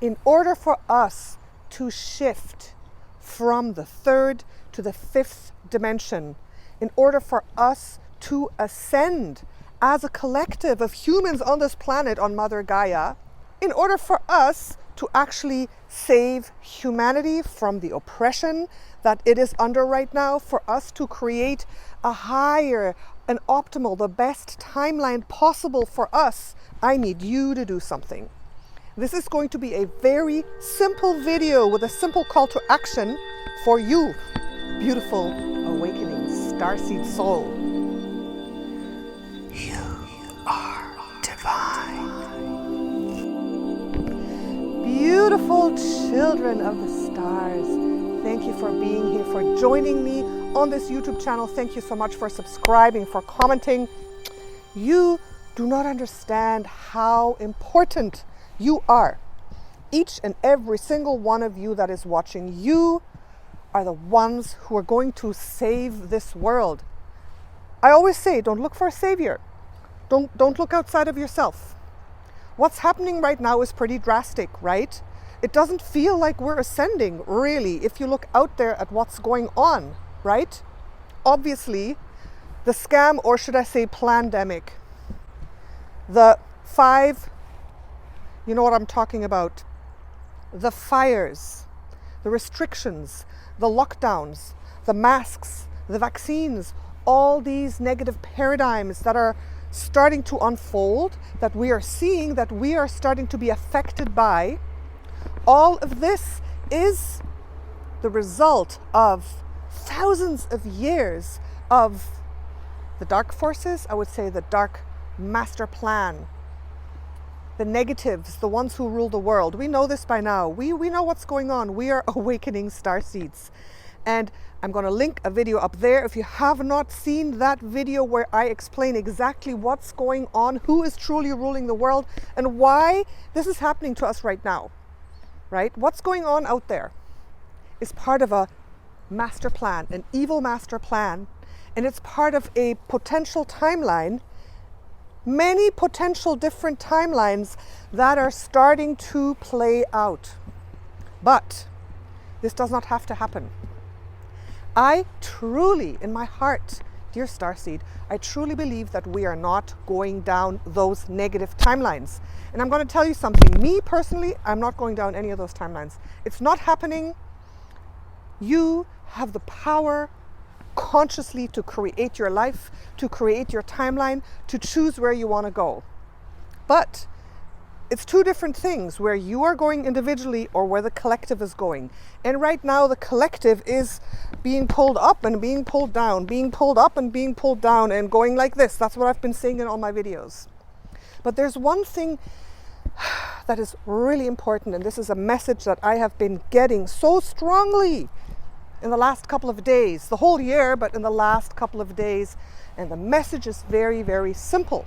In order for us to shift from the third to the fifth dimension, in order for us to ascend as a collective of humans on this planet, on Mother Gaia, in order for us to actually save humanity from the oppression that it is under right now, for us to create a higher, an optimal, the best timeline possible for us, I need you to do something. This is going to be a very simple video with a simple call to action for you, beautiful, awakening starseed soul. You are divine. Beautiful children of the stars, thank you for being here, for joining me on this YouTube channel. Thank you so much for subscribing, for commenting. You do not understand how important you are. Each and every single one of you that is watching, you are the ones who are going to save this world. I always say, don't look for a savior. Don't look outside of yourself. What's happening right now is pretty drastic, right? It doesn't feel like we're ascending, really, if you look out there at what's going on, right? Obviously, the scam, or should I say plandemic, the 5, you know what I'm talking about, the fires, the restrictions, the lockdowns, the masks, the vaccines, all these negative paradigms that are starting to unfold, that we are seeing, that we are starting to be affected by, all of this is the result of thousands of years of the dark forces, I would say the dark master plan, the negatives, the ones who rule the world. We know this by now. We know what's going on. We are awakening starseeds. And I'm going to link a video up there. If you have not seen that video where I explain exactly what's going on, who is truly ruling the world, and why this is happening to us right now, right? What's going on out there is part of a master plan, an evil master plan, and it's part of a potential timeline, many potential different timelines that are starting to play out. But this does not have to happen. I truly, in my heart, dear Starseed, I truly believe that we are not going down those negative timelines. And I'm going to tell you something. Me personally, I'm not going down any of those timelines. It's not happening. You have the power consciously to create your life, to create your timeline, to choose where you want to go. But it's two different things, where you are going individually or where the collective is going. And right now the collective is being pulled up and being pulled down, being pulled up and being pulled down, and going like this. That's what I've been saying in all my videos. But there's one thing that is really important, and this is a message that I have been getting so strongly in the last couple of days, the whole year, but in the last couple of days. And the message is very, very simple.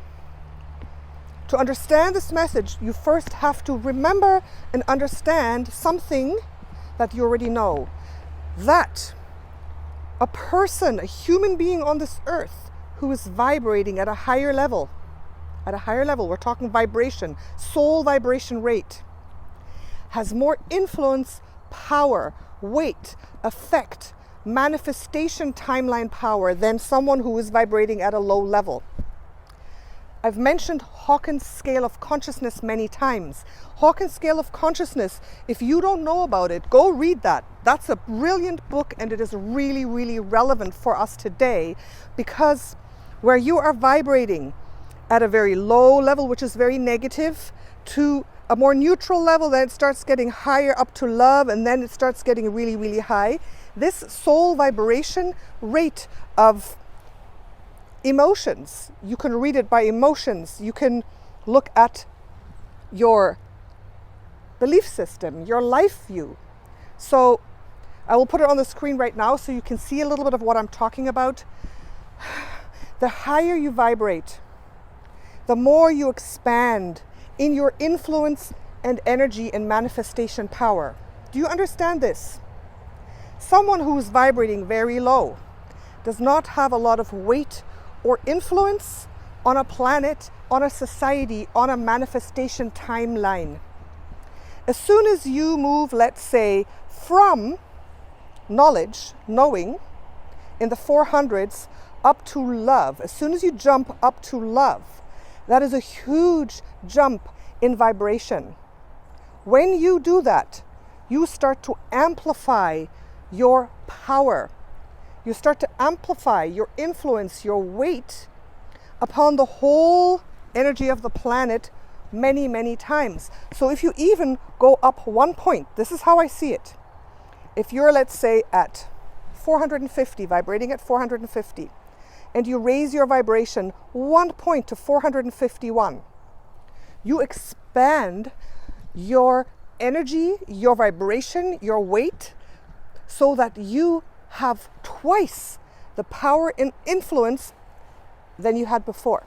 To understand this message, you first have to remember and understand something that you already know. That a person, a human being on this earth who is vibrating at a higher level, we're talking vibration, soul vibration rate, has more influence, power, weight, effect, manifestation timeline power than someone who is vibrating at a low level. I've mentioned Hawkins scale of consciousness many times. Hawkins scale of consciousness, if you don't know about it, go read that. That's a brilliant book, and it is really, really relevant for us today, because where you are vibrating at a very low level, which is very negative, to a more neutral level, then it starts getting higher up to love, and then it starts getting really, really high. This soul vibration rate of emotions, you can read it by emotions. You can look at your belief system, your life view. So I will put it on the screen right now so you can see a little bit of what I'm talking about. The higher you vibrate, the more you expand in your influence and energy and manifestation power. Do you understand this? Someone who is vibrating very low does not have a lot of weight or influence on a planet, on a society, on a manifestation timeline. As soon as you move, let's say, from knowledge, knowing, in the 400s up to love, as soon as you jump up to love, that is a huge jump in vibration. When you do that, you start to amplify your power. You start to amplify your influence, your weight upon the whole energy of the planet many, many times. So if you even go up 1 point, this is how I see it. If you're, let's say, at 450, vibrating at 450, and you raise your vibration 1 point to 451, you expand your energy, your vibration, your weight, so that you have twice the power and influence than you had before.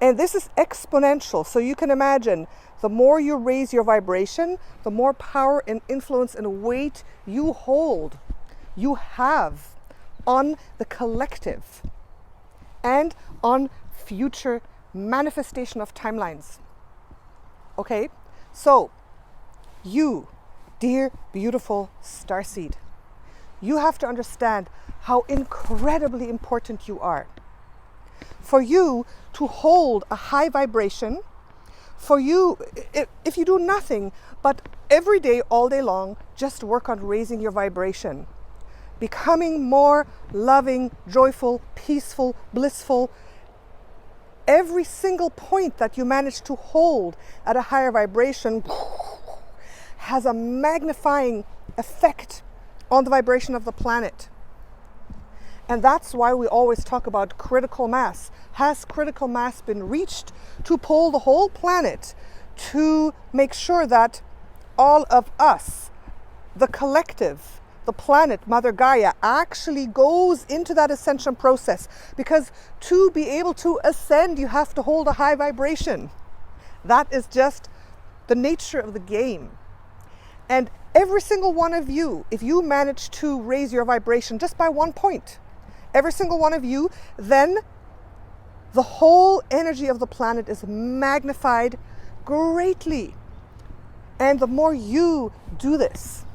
And this is exponential. So you can imagine, the more you raise your vibration, the more power and influence and weight you hold, you have on the collective and on future manifestation of timelines. Okay? So, you, dear, beautiful starseed, you have to understand how incredibly important you are. For you to hold a high vibration, for you, if you do nothing but every day, all day long, just work on raising your vibration, becoming more loving, joyful, peaceful, blissful, every single point that you manage to hold at a higher vibration has a magnifying effect on the vibration of the planet. And that's why we always talk about critical mass. Has critical mass been reached to pull the whole planet to make sure that all of us, the collective, the planet, Mother Gaia, actually goes into that ascension process? Because to be able to ascend, you have to hold a high vibration. That is just the nature of the game. And every single one of you, if you manage to raise your vibration just by 1 point, every single one of you, then the whole energy of the planet is magnified greatly. And the more you do this,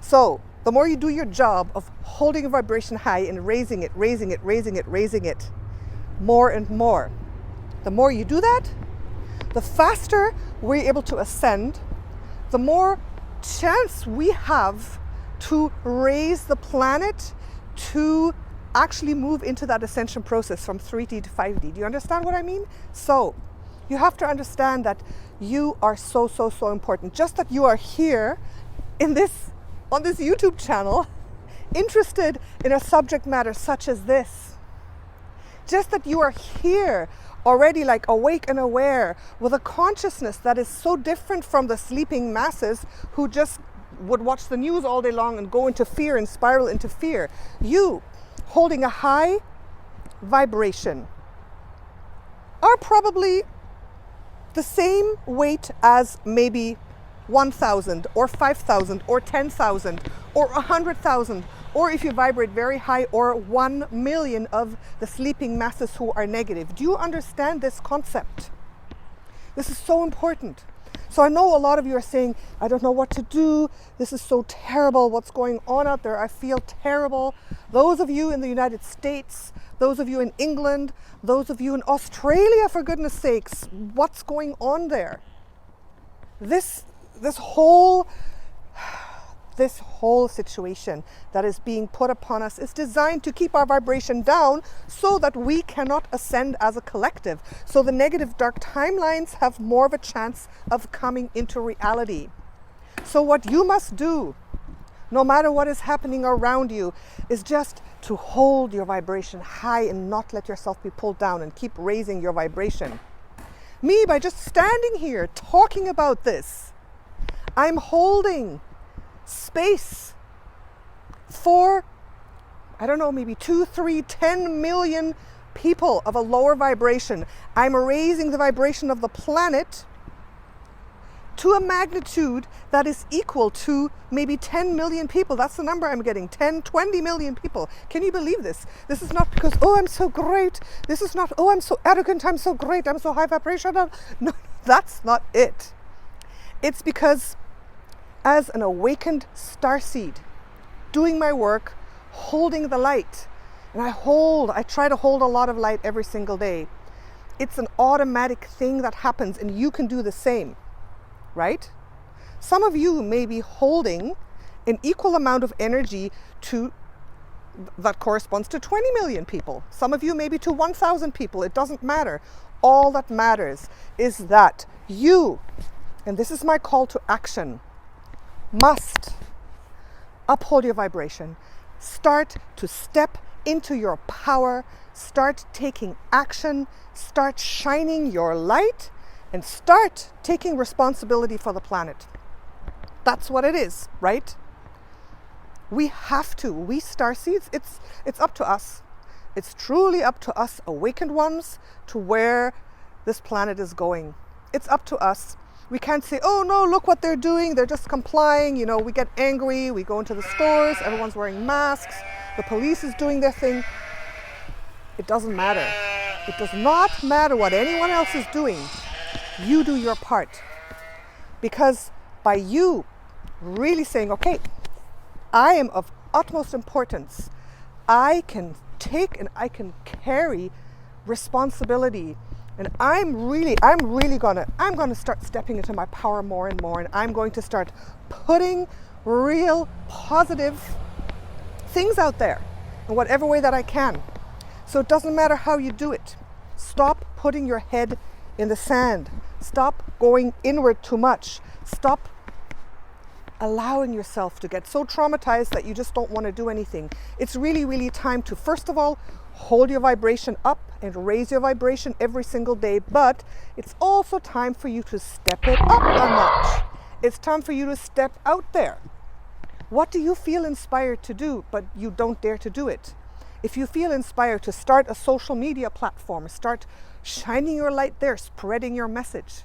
so the more you do your job of holding a vibration high and raising it, raising it, raising it, raising it more and more, the more you do that, the faster we're able to ascend, the more chance we have to raise the planet to actually move into that ascension process from 3D to 5D. Do you understand what I mean? So you have to understand that you are so, so, so important. Just that you are here in this, on this YouTube channel, interested in a subject matter such as this. Just that you are here already, like, awake and aware with a consciousness that is so different from the sleeping masses who just would watch the news all day long and go into fear and spiral into fear. You, holding a high vibration, are probably the same weight as maybe 1,000 or 5,000 or 10,000 or 100,000, or if you vibrate very high, or 1 million of the sleeping masses who are negative. Do you understand this concept? This is so important. So I know a lot of you are saying, I don't know what to do. This is so terrible. What's going on out there? I feel terrible. Those of you in the United States, those of you in England, those of you in Australia, for goodness sakes, what's going on there? This whole situation that is being put upon us is designed to keep our vibration down so that we cannot ascend as a collective. So the negative dark timelines have more of a chance of coming into reality. So what you must do, no matter what is happening around you, is just to hold your vibration high and not let yourself be pulled down, and keep raising your vibration. Me, by just standing here talking about this, I'm holding space for, I don't know, maybe 2, 3, 10 million people of a lower vibration. I'm raising the vibration of the planet to a magnitude that is equal to maybe 10 million people. That's the number I'm getting, 10, 20 million people. Can you believe this? This is not because, oh, I'm so great. This is not, oh, I'm so arrogant, I'm so great, I'm so high vibrational. No, that's not it. It's because as an awakened starseed, doing my work, holding the light, and I try to hold a lot of light every single day. It's an automatic thing that happens, and you can do the same, right? Some of you may be holding an equal amount of energy that corresponds to 20 million people. Some of you maybe to 1,000 people. It doesn't matter. All that matters is that you, and this is my call to action, must uphold your vibration. Start to step into your power. Start taking action. Start shining your light, and start taking responsibility for the planet. That's what it is, right? We have to. We starseeds, it's up to us. It's truly up to us awakened ones to where this planet is going. It's up to us. We can't say, oh no, look what they're doing. They're just complying. You know, we get angry. We go into the stores. Everyone's wearing masks. The police is doing their thing. It doesn't matter. It does not matter what anyone else is doing. You do your part. Because by you really saying, okay, I am of utmost importance. I can take and I can carry responsibility. And I'm gonna start stepping into my power more and more. And I'm going to start putting real positive things out there in whatever way that I can. So it doesn't matter how you do it. Stop putting your head in the sand. Stop going inward too much. Stop allowing yourself to get so traumatized that you just don't want to do anything. It's really, really time to, first of all, hold your vibration up and raise your vibration every single day. But it's also time for you to step it up a notch. It's time for you to step out there. What do you feel inspired to do, but you don't dare to do it? If you feel inspired to start a social media platform, start shining your light there, spreading your message.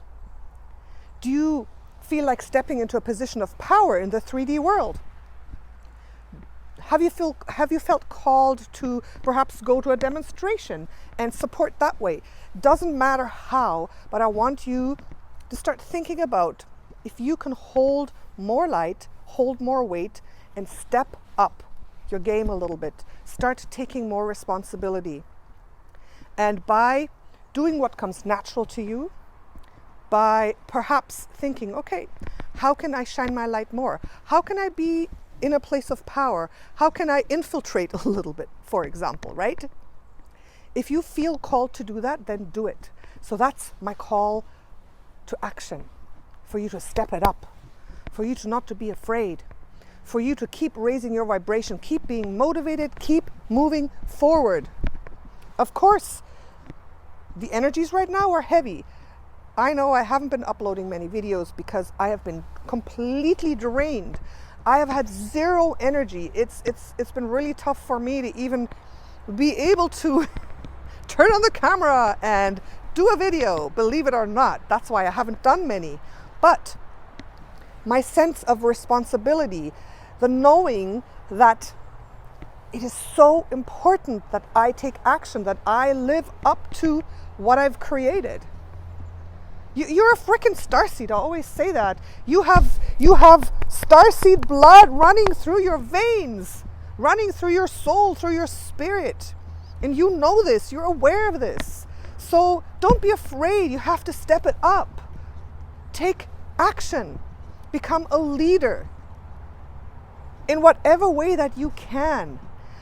Do you feel like stepping into a position of power in the 3D world? Have you felt called to perhaps go to a demonstration and support that way? Doesn't matter how, but I want you to start thinking about if you can hold more light, hold more weight, and step up your game a little bit. Start taking more responsibility. And by doing what comes natural to you, by perhaps thinking, okay, how can I shine my light more? How can I be in a place of power? How can I infiltrate a little bit, for example, right? If you feel called to do that, then do it. So that's my call to action, for you to step it up, for you to not to be afraid, for you to keep raising your vibration, keep being motivated, keep moving forward. Of course, the energies right now are heavy. I know I haven't been uploading many videos because I have been completely drained. I have had zero energy. It's been really tough for me to even be able to turn on the camera and do a video, believe it or not. That's why I haven't done many. But my sense of responsibility, the knowing that it is so important that I take action, that I live up to what I've created. You're a freaking starseed. I always say that. You have starseed blood running through your veins, running through your soul, through your spirit. And you know this. You're aware of this. So don't be afraid. You have to step it up. Take action. Become a leader in whatever way that you can.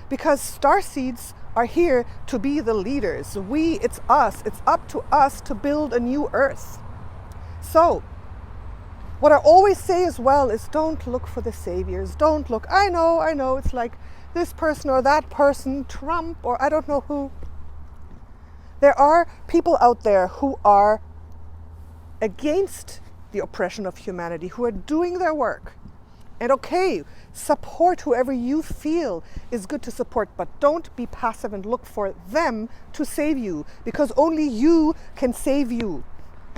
Because starseeds are here to be the leaders. It's us. It's up to us to build a new earth. So, what I always say as well is don't look for the saviors. Don't look, I know, it's like this person or that person, Trump or I don't know who. There are people out there who are against the oppression of humanity, who are doing their work. And okay, support whoever you feel is good to support, but don't be passive and look for them to save you, because only you can save you.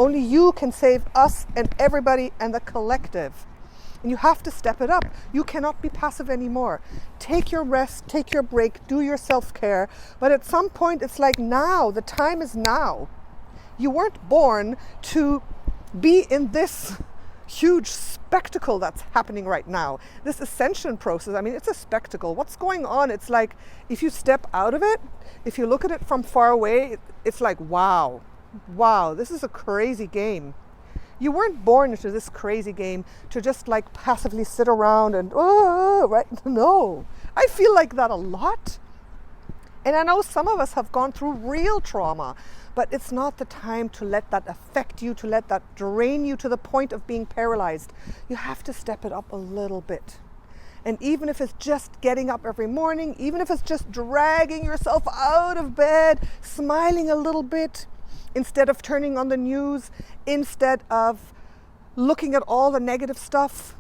Only you can save us and everybody and the collective. And you have to step it up. You cannot be passive anymore. Take your rest, take your break, do your self-care. But at some point it's like now, the time is now. You weren't born to be in this huge spectacle that's happening right now. This ascension process, I mean, it's a spectacle. What's going on? It's like, if you step out of it, if you look at it from far away, it's like, wow, this is a crazy game. You weren't born into this crazy game to just like passively sit around and, oh, right? No, I feel like that a lot. And I know some of us have gone through real trauma, but it's not the time to let that affect you, to let that drain you to the point of being paralyzed. You have to step it up a little bit. And even if it's just getting up every morning, even if it's just dragging yourself out of bed, smiling a little bit, instead of turning on the news, instead of looking at all the negative stuff,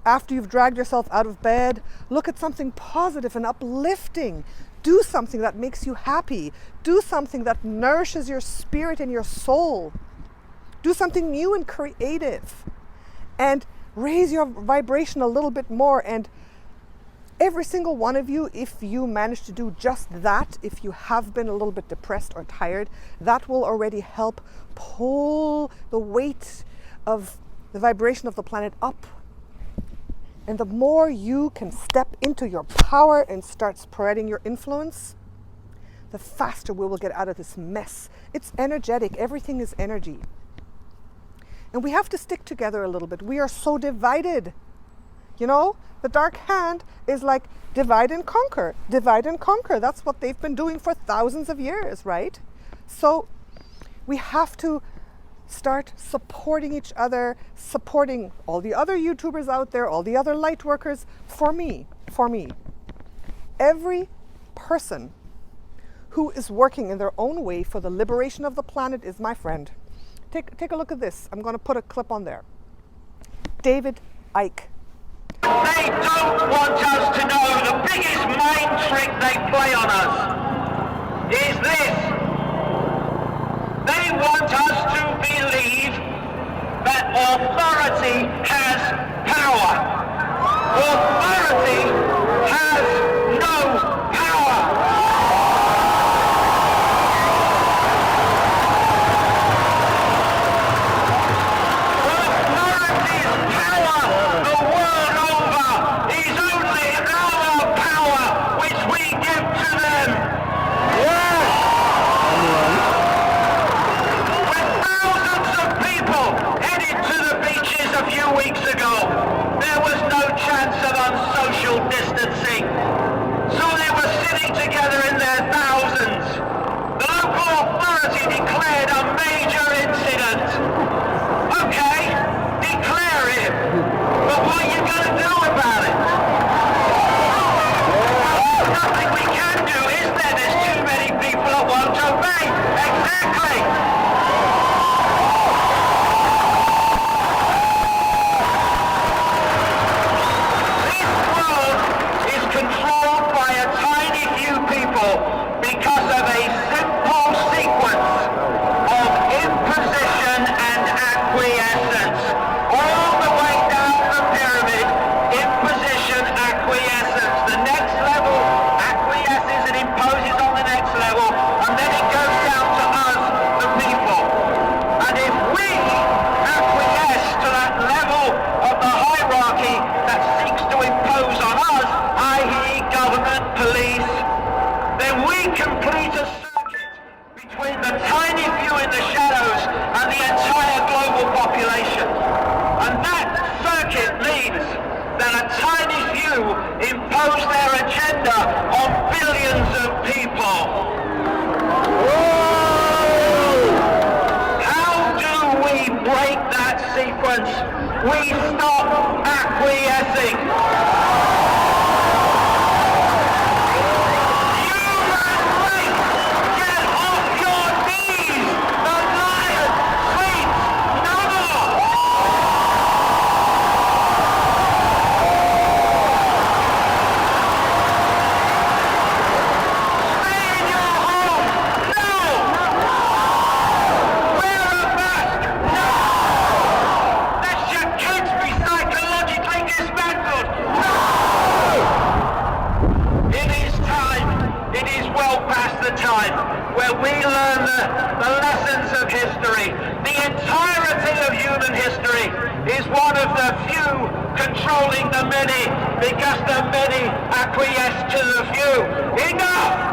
after you've dragged yourself out of bed, look at something positive and uplifting. Do something that makes you happy. Do something that nourishes your spirit and your soul. Do something new and creative. And raise your vibration a little bit more. And every single one of you, if you manage to do just that, if you have been a little bit depressed or tired, that will already help pull the weight of the vibration of the planet up. And the more you can step into your power and start spreading your influence, the faster we will get out of this mess. It's energetic. Everything is energy. And we have to stick together a little bit. We are so divided. You know, the dark hand is like divide and conquer. Divide and conquer. That's what they've been doing for thousands of years, right? So we have to start supporting each other, supporting all the other YouTubers out there, all the other light workers. For me, every person who is working in their own way for the liberation of the planet is my friend. Take a look at this. I'm going to put a clip on there. David Icke. They don't want us to know the biggest mind trick they play on us is this. They want us to believe that authority has power. Authority has no power. Authority's power the world over is only our power which we give to them. Yes. Headed to the beaches a few weeks ago, there was no chance of unsocial distancing. So they were sitting together in their thousands. The local authority declared a major incident. Okay, declare it. But what are you going to do about it? Nothing we can do, is there? There's too many people that won't obey. Exactly. Because of a simple sequence of imposition and acquiescence. All the way down the pyramid, imposition, acquiescence. The next level acquiesces and imposes on the next level, and then it goes down to us, the people. And if we acquiesce to that level of the hierarchy that seeks to impose on us, i.e. government, police, then we complete a circuit between the tiny few in the shadows and the entire global population. And that circuit means that a tiny few impose their agenda on billions of people. Whoa! How do we break that sequence? We stop acquiescing. Let your kids be psychologically dismantled. No! controlling the many, because the many acquiesce to the few. Enough!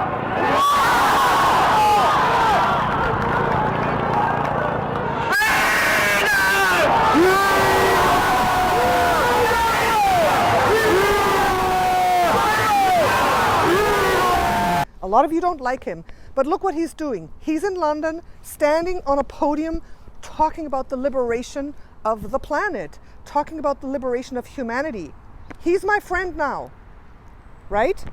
A lot of you don't like him, but look what he's doing. He's in London, standing on a podium, talking about the liberation of the planet, talking about the liberation of humanity. He's my friend now, right?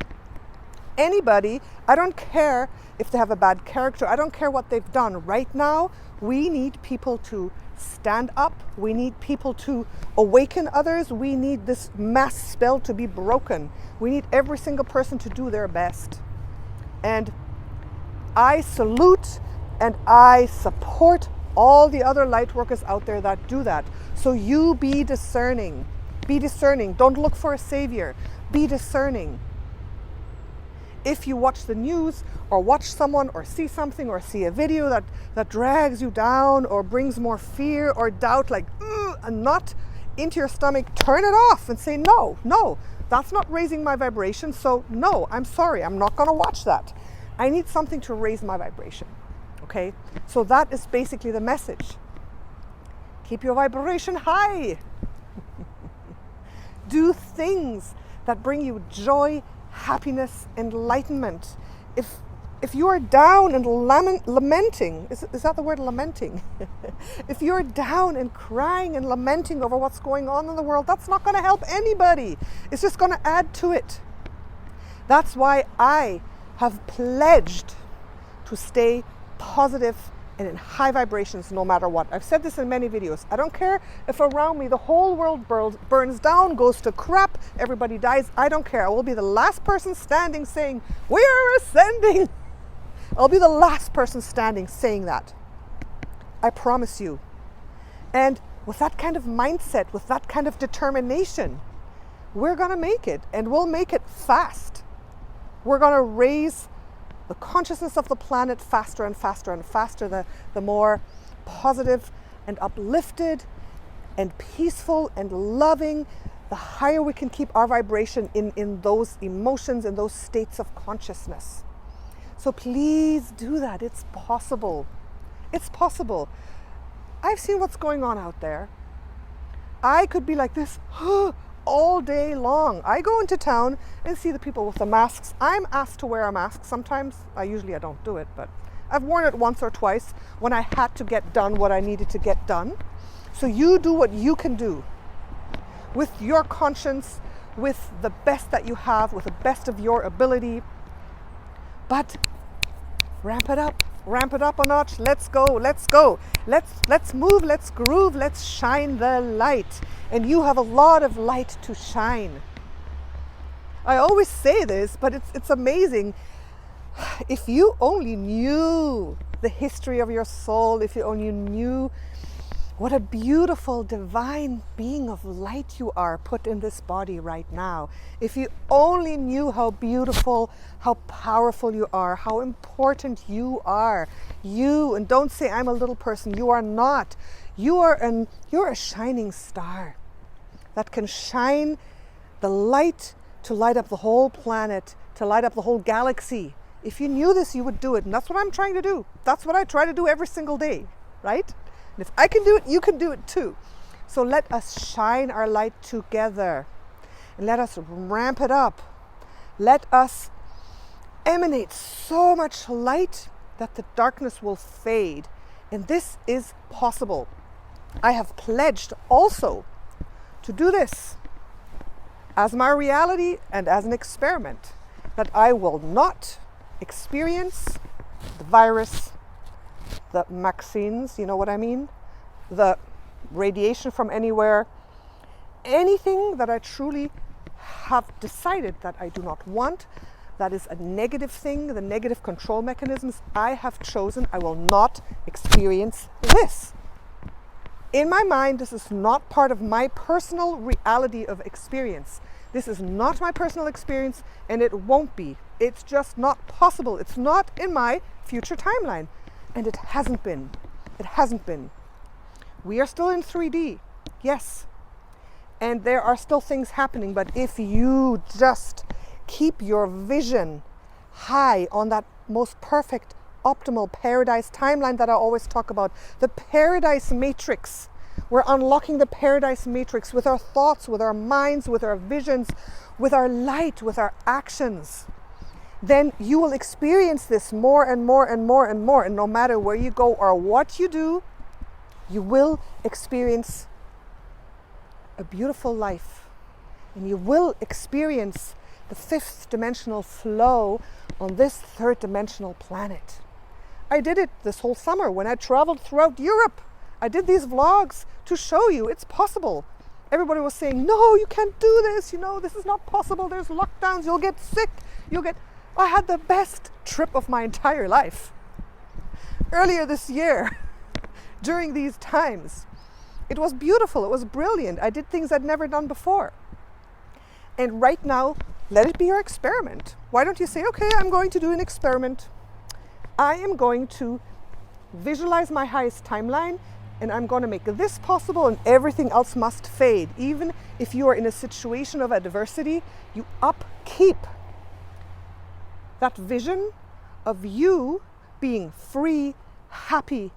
Anybody, I don't care if they have a bad character, I don't care what they've done. Right now, we need people to stand up. We need people to awaken others. We need this mass spell to be broken. We need every single person to do their best. And I salute and I support all the other light workers out there that do that. So you be discerning. Be discerning. Don't look for a savior. Be discerning. If you watch the news or watch someone or see something or see a video that drags you down or brings more fear or doubt, like a knot into your stomach, turn it off and say, no, that's not raising my vibration. So no, I'm sorry, I'm not going to watch that. I need something to raise my vibration. Okay? So that is basically the message. Keep your vibration high. Do things that bring you joy, happiness, enlightenment. If you are down and lamenting, is that the word lamenting? If you're down and crying and lamenting over what's going on in the world, that's not going to help anybody. It's just going to add to it. That's why I have pledged to stay positive and in high vibrations no matter what. I've said this in many videos. I don't care if around me the whole world burns down, goes to crap, everybody dies. I don't care. I will be the last person standing saying, we are ascending. I'll be the last person standing saying that. I promise you. And with that kind of mindset, with that kind of determination, we're going to make it, and we'll make it fast. We're going to raise the consciousness of the planet faster and faster and faster, the more positive and uplifted and peaceful and loving, the higher we can keep our vibration in those emotions, in those states of consciousness. So please do that. It's possible. It's possible. I've seen what's going on out there. I could be like this all day long. I go into town and see the people with the masks. I'm asked to wear a mask sometimes. Usually I don't do it, but I've worn it once or twice when I had to get done what I needed to get done. So you do what you can do with your conscience, with the best that you have, with the best of your ability. But ramp it up a notch. Let's go. Let's move, let's groove, let's shine the light. And you have a lot of light to shine. I always say this, but it's amazing. If you only knew the history of your soul, if you only knew what a beautiful divine being of light you are put in this body right now. If you only knew how beautiful, how powerful you are, how important you are. You, and don't say I'm a little person, you are not. You're a shining star that can shine the light to light up the whole planet, to light up the whole galaxy. If you knew this, you would do it. And that's what I'm trying to do. That's what I try to do every single day, right? And if I can do it, you can do it too. So let us shine our light together and let us ramp it up. Let us emanate so much light that the darkness will fade. And this is possible. I have pledged also to do this as my reality and as an experiment, that I will not experience the virus, the vaccines, you know what I mean? The radiation from anywhere, anything that I truly have decided that I do not want, that is a negative thing, the negative control mechanisms I have chosen, I will not experience this. In my mind, this is not part of my personal reality of experience. This is not my personal experience, and it won't be. It's just not possible. It's not in my future timeline. And it hasn't been. It hasn't been. We are still in 3D, yes. And there are still things happening, but if you just keep your vision high on that most perfect, optimal paradise timeline that I always talk about, the paradise matrix. We're unlocking the paradise matrix with our thoughts, with our minds, with our visions, with our light, with our actions. Then you will experience this more and more and more and more. And no matter where you go or what you do, you will experience a beautiful life. And you will experience the fifth dimensional flow on this third dimensional planet. I did it this whole summer when I traveled throughout Europe. I did these vlogs to show you it's possible. Everybody was saying, no, you can't do this. You know, this is not possible. There's lockdowns. You'll get sick. I had the best trip of my entire life. Earlier this year, during these times, it was beautiful. It was brilliant. I did things I'd never done before. And right now, let it be your experiment. Why don't you say, okay, I'm going to do an experiment. I am going to visualize my highest timeline, and I'm going to make this possible, and everything else must fade. Even if you are in a situation of adversity, you upkeep that vision of you being free, happy,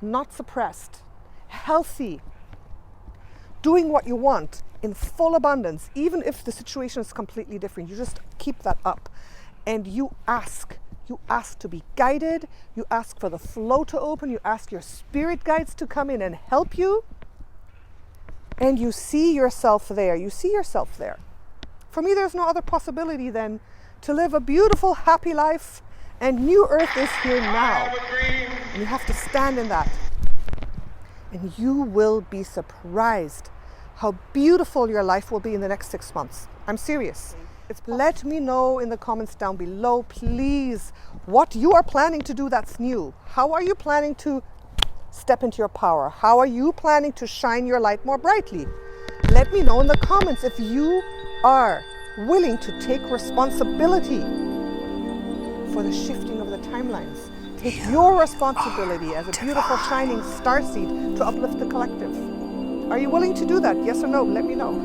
not suppressed, healthy, doing what you want in full abundance, even if the situation is completely different. You just keep that up, and you ask to be guided, you ask for the flow to open, you ask your spirit guides to come in and help you, and you see yourself there. You see yourself there. For me, there's no other possibility than to live a beautiful, happy life, and New Earth is here now. And you have to stand in that. And you will be surprised how beautiful your life will be in the next 6 months. I'm serious. Let me know in the comments down below, please, what you are planning to do that's new. How are you planning to step into your power? How are you planning to shine your light more brightly? Let me know in the comments if you are willing to take responsibility for the shifting of the timelines. Take your responsibility as a beautiful shining starseed to uplift the collective. Are you willing to do that? Yes or no? Let me know.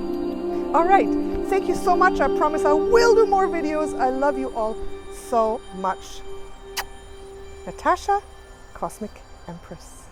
All right. Thank you so much. I promise I will do more videos. I love you all so much. Natasha, Cosmic Empress.